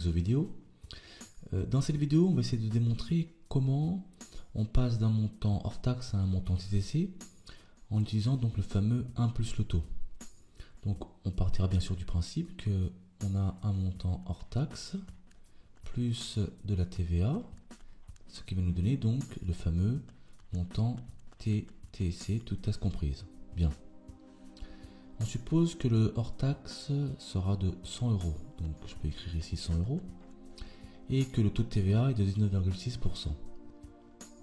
Exovideo. Dans cette vidéo, on va essayer de démontrer comment on passe d'un montant hors taxe à un montant TTC en utilisant donc le fameux 1 plus le taux. Donc on partira bien sûr du principe que on a un montant hors taxe plus de la TVA, ce qui va nous donner donc le fameux montant TTC, toutes taxes comprises. Bien. On suppose que le hors taxe sera de 100 euros. Donc je peux écrire ici 100 euros. Et que le taux de TVA est de 19,6%.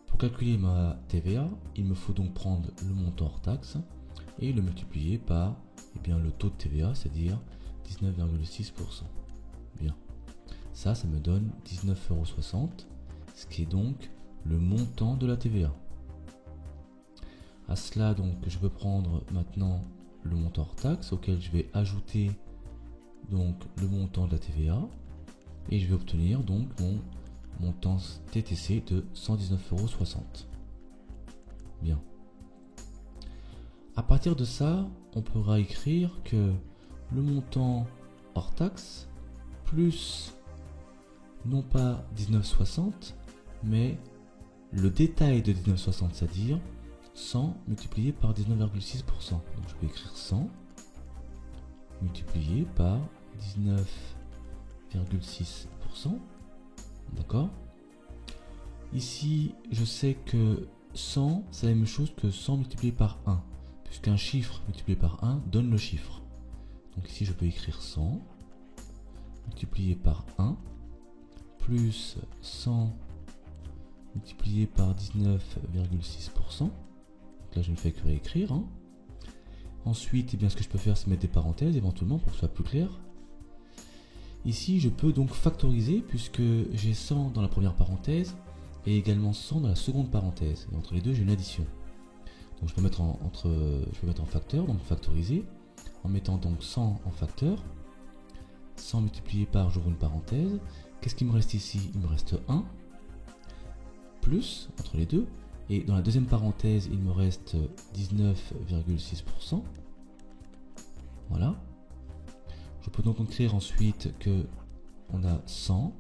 Pour calculer ma TVA, il me faut donc prendre le montant hors taxe et le multiplier par le taux de TVA, c'est-à-dire 19,6%. Bien. Ça me donne 19,60 €, ce qui est donc le montant de la TVA. À cela, donc, je peux prendre maintenant le montant hors taxe auquel je vais ajouter donc le montant de la TVA et je vais obtenir donc mon montant TTC de 119,60 €. Bien. À partir de ça, on pourra écrire que le montant hors taxe plus non pas 19,60 mais le détail de 19,60, c'est-à-dire 100 multiplié par 19,6%. Donc je peux écrire 100 multiplié par 19,6%. D'accord? Ici, je sais que 100, c'est la même chose que 100 multiplié par 1, puisqu'un chiffre multiplié par 1 donne le chiffre. Donc ici, je peux écrire 100 multiplié par 1 plus 100 multiplié par 19,6%. Là, je ne fais que réécrire. Ensuite, ce que je peux faire, c'est mettre des parenthèses éventuellement pour que ce soit plus clair. Ici, je peux donc factoriser puisque j'ai 100 dans la première parenthèse et également 100 dans la seconde parenthèse. Et entre les deux, j'ai une addition. Donc, je peux mettre en facteur, donc factoriser, en mettant donc 100 en facteur. 100 multiplié par, j'ouvre une parenthèse. Qu'est-ce qui me reste ici? Il me reste 1 plus entre les deux. Et dans la deuxième parenthèse, il me reste 19,6%. Voilà. Je peux donc écrire ensuite que on a 100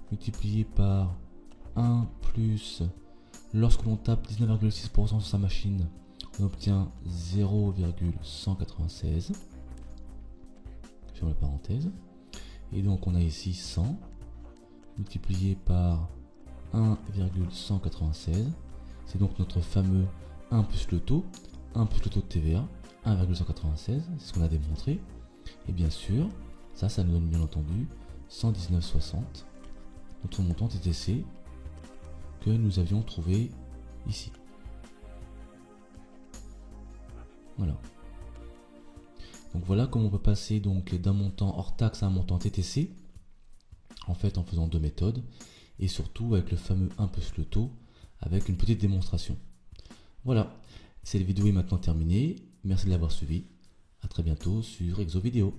multiplié par 1 plus, lorsque l'on tape 19,6% sur sa machine, on obtient 0,196. Sur la parenthèse. Et donc on a ici 100 multiplié par 1,196. C'est donc notre fameux 1 plus le taux de TVA, 1,196, c'est ce qu'on a démontré. Et bien sûr, ça nous donne bien entendu 119,60, notre montant TTC que nous avions trouvé ici. Voilà. Donc voilà comment on peut passer donc d'un montant hors taxe à un montant TTC, en fait en faisant deux méthodes, et surtout avec le fameux 1 plus le taux, avec une petite démonstration. Voilà, cette vidéo est maintenant terminée. Merci de l'avoir suivi. À très bientôt sur Exovideo.